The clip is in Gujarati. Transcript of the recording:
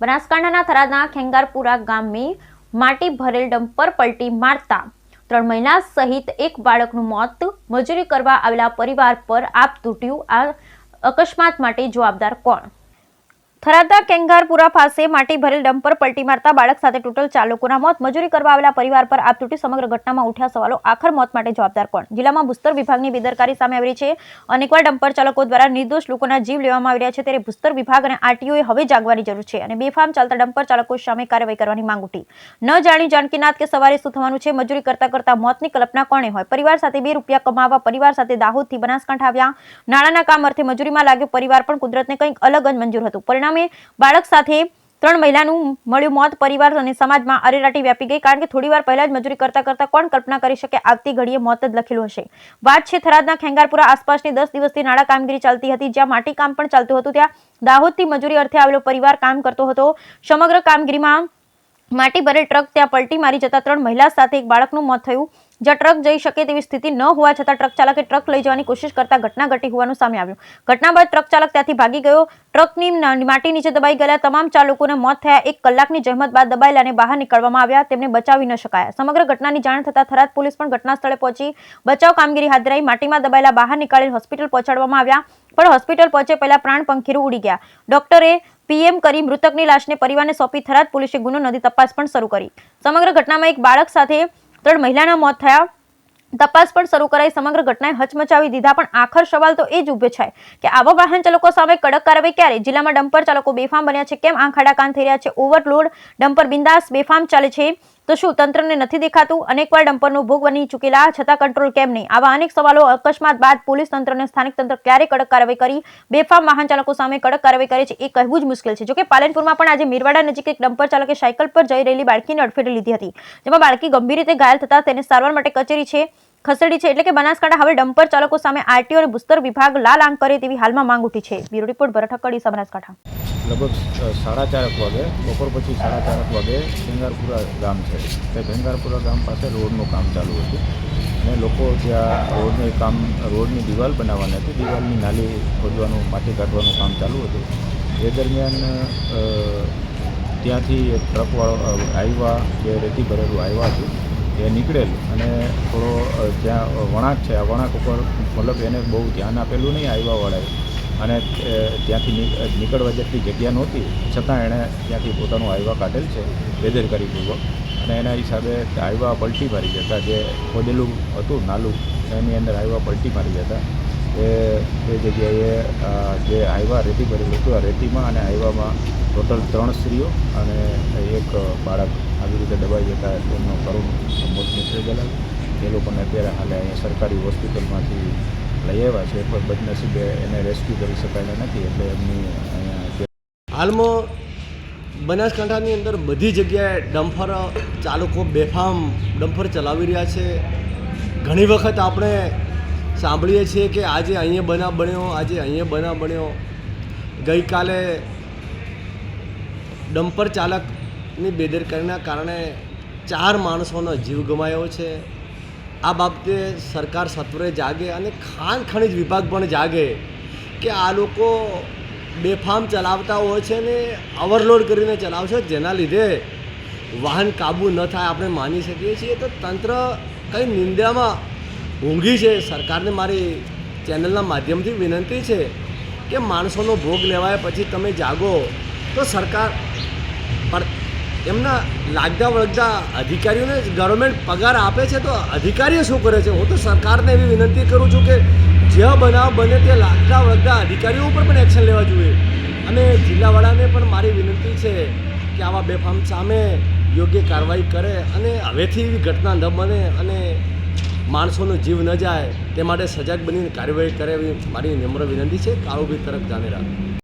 બનાસકાંઠાના થરાદના ખેંગારપુરા ગામે માટી ભરેલ ડમ્પર પલટી મારતા 3 મહિલા સહિત એક બાળકનું મોત. મજૂરી કરવા આવેલા પરિવાર પર આપ તૂટ્યું. આ અકસ્માત માટે જવાબદાર કોણ? થરાદના ખેંગારપુરા પાસે માટી ભરેલ ડમ્પર પલટી મારતા બાળક સાથે ટોટલ 4 લોકોના મોત. મજૂરી કરવા આવેલા પરિવાર પર આપ તૂટી. સમગ્ર ઘટનામાં ઉઠ્યા સવાલો. આખર મોત માટે જવાબદાર કોણ? જિલ્લામાં ભૂસ્તર વિભાગની બેદરકારી સામે આવી રહી છે. અનેકવાર ડમ્પર ચાલકો દ્વારા નિર્દોષ લોકોના જીવ લેવામાં આવી રહ્યા છે. ત્યારે ભૂસ્તર વિભાગ અને આરટીઓએ હવે જાગવાની જરૂર છે અને બેફામ ચાલતા ડમ્પર ચાલકો સામે કાર્યવાહી કરવાની માંગ ઉઠી. ન જાણી જાનકીનાથ કે સવારે શું થવાનું છે. મજૂરી કરતા કરતા મોતની કલ્પના કોણે હોય? પરિવાર સાથે 2 રૂપિયા કમાવા પરિવાર સાથે દાહોદથી બનાસકાંઠા આવ્યા. નાણાંના કામ અર્થે મજૂરીમાં લાગ્યો પરિવાર, પણ કુદરતને કંઈક અલગ જ મંજૂર હતું. પરિણામે બાળક સાથે 3 મહિલાનું મળ્યું મોત. પરિવાર અને સમાજમાં અરેરાટી વ્યાપી ગઈ. કારણ કે થોડી વાર પહેલા જ મજૂરી કરતા કરતા કોણ કલ્પના કરી શકે આવતી ઘડીએ મોત જ લખેલું હશે. વાત છે થરાદના ખેંગારપુરા આસપાસની 10 દિવસથી નાળા કામગીરી ચાલતી હતી, જ્યાં માટી કામ પણ ચાલતું હતું. ત્યાં દાહોદથી મજૂરી અર્થે આવેલો પરિવાર કામ કરતો હતો. સમગ્ર કામગીરીમાં માટી ભરેલ ટ્રક ત્યાં પલટી મારી જતા 3 મહિલા સાથે એક બાળકનું મોત થયું. જ્યાં ટ્રક જઈ શકે તેવી સ્થિતિ ન હોવા છતાં ટ્રક ચાલકે ટ્રક લઈ જવાની કોશિશ કરતા ઘટના ઘટી હોવાનું સામે આવ્યું. ઘટના બાદ ટ્રક ચાલક ત્યાંથી ભાગી ગયો. ટ્રકની માટી નીચે દબાઈ ગયેલા તમામ 4 લોકોના મોત થયા. 1 કલાકની જહેમત બાદ દબાયેલાને બહાર નીકળવામાં આવ્યા. તેમને બચાવી ન શકાયા. સમગ્ર ઘટનાની જાણ થતાં થરાદ પોલીસ પણ ઘટના સ્થળે પહોંચી બચાવ કામગીરી હાથ ધરાઈ. માટીમાં દબાયેલા બહાર નીકાળી હોસ્પિટલ પહોંચાડવામાં આવ્યા, પણ હોસ્પિટલ પહોંચે પહેલા પ્રાણ પંખીરું ઉડી ગયા. ડોક્ટરે પીએમ કરી મૃતકની લાશને પરિવારને સોંપી. થરાદ પોલીસે ગુનો નોંધી તપાસ પણ શરૂ કરી. સમગ્ર ઘટનામાં એક બાળક સાથે 3 મહિલાના મોત થયા. તપાસ પણ શરૂ કરાઈ. સમગ્ર ઘટનાએ હચમચાવી દીધા. પણ આખર સવાલ તો એ જ ઉભો છે કે આવા વાહન ચાલકો સામે કડક કાર્યવાહી ક્યારે? જિલ્લામાં ડમ્પર ચાલકો બેફામ બન્યા છે. કેમ આંખ આડા કાન થઈ રહ્યા છે? ઓવરલોડ ડમ્પર બિંદાસ બેફામ ચાલે છે, તો શું તંત્રને નથી દેખાતું? અનેકવાર ડમ્પરનો ભોગ બની ચૂકેલા છતાં કંટ્રોલ કેમ નહીં? આવા અનેક સવાલો. અકસ્માત બાદ પોલીસ તંત્ર અને સ્થાનિક તંત્ર ક્યારે કડક કાર્યવાહી કરી બેફામ વાહન ચાલકો સામે કડક કાર્યવાહી કરે છે, એ કહેવું જ મુશ્કેલ છે. જોકે પાલનપુરમાં પણ આજે મીરવાડા નજીક એક ડમ્પર ચાલકે સાયકલ પર જઈ રહેલી બાળકીને અડફેટે લીધી હતી, જેમાં બાળકી ગંભીર રીતે ઘાયલ થતા તેને સારવાર માટે કચેરી ખસેડી છે. એટલે કે બનાસકાંઠા હવે ડમ્પર ચાલકો સામે આરટીઓ અને ભૂસ્તર વિભાગ લાલ આંખ કરે તેવી હાલમાં માંગ ઉઠી છે. બ્યુરો રિપોર્ટ ભરત ઠક્કર, બનાસકાંઠા. લગભગ 4:30 વાગે, બપોર પછી 4:30 વાગે ખેંગારપુરા ગામ છે. તે ખેંગારપુરા ગામ પાસે રોડનું કામ ચાલુ હતું અને લોકો ત્યાં રોડની દિવાલ બનાવવાની હતી. દિવાલની નાલી ખોદવાનું, માટી કાઢવાનું કામ ચાલુ હતું. એ દરમિયાન ત્યાંથી એક ટ્રકવાળો આવ્યા, જે રેતી ભરેલું આવ્યા હતું, એ નીકળેલ અને થોડો જ્યાં વળાંક છે, આ વળાંક ઉપર મતલબ એને બહુ ધ્યાન આપેલું નહીં આવ્યાવાળાએ, અને ત્યાંથી નીકળવા જેટલી જગ્યા નહોતી, છતાં એણે ત્યાંથી પોતાનું હાઈવા કાઢેલ છે બેદરકારીપૂર્વક, અને એના હિસાબે હાઈવા પલટી મારી જતા, જે ખોદેલું હતું નાલું એની અંદર હાઈવા પલટી મારી જતા એ જગ્યાએ જે હાઈવા રેતી ભરેલું હતું, આ રેતીમાં અને હાઈવામાં ટોટલ 3 સ્ત્રીઓ અને એક બાળક આવી રીતે દબાઈ જતા તેમનો કરુણ મોત નીકળી ગયેલા. એ લોકોને અત્યારે હાલે અહીંયા સરકારી હોસ્પિટલમાંથી લઈ આવ્યા છે, પણ બદનસીબે એને રેસ્ક્યુ કરી શકાયેલા નથી, એટલે એમની અહીંયા હાલમાં બનાસકાંઠાની અંદર બધી જગ્યાએ ડમ્પર ચાલકો બેફામ ડમ્પર ચલાવી રહ્યા છે. ઘણી વખત આપણે સાંભળીએ છીએ કે આજે અહીંયા બનાવ બન્યો, આજે અહીંયા બનાવ બન્યો. ગઈકાલે ડમ્પર ચાલકની બેદરકારીના કારણે 4 માણસોનો જીવ ગુમાવ્યો છે. આ બાબતે સરકાર સત્વરે જાગે અને ખાણ ખનિજ વિભાગ પણ જાગે કે આ લોકો બેફામ ચલાવતા હોય છે ને ઓવરલોડ કરીને ચલાવશે, જેના લીધે વાહન કાબૂ ન થાય આપણે માની શકીએ છીએ. તો તંત્ર કંઈ નિંદામાં ઊંઘી છે. સરકારને મારી ચેનલના માધ્યમથી વિનંતી છે કે માણસોનો ભોગ લેવાય પછી તમે જાગો તો સરકાર પણ એમના લાગતા વળગતા અધિકારીઓને ગવર્મેન્ટ પગાર આપે છે, તો અધિકારીઓ શું કરે છે? હું તો સરકારને એવી વિનંતી કરું છું કે જે બનાવ બને તે લાગતા વળગતા અધિકારીઓ ઉપર પણ એક્શન લેવા જોઈએ. અને જિલ્લાવાળાને પણ મારી વિનંતી છે કે આવા બેફામ સામે યોગ્ય કાર્યવાહી કરે અને હવેથી એવી ઘટના ન બને અને માણસોનો જીવ ન જાય તે માટે સજાગ બનીને કાર્યવાહી કરે એવી મારી નમ્ર વિનંતી છે. કાળુભાઈ તરફ જાનેરા.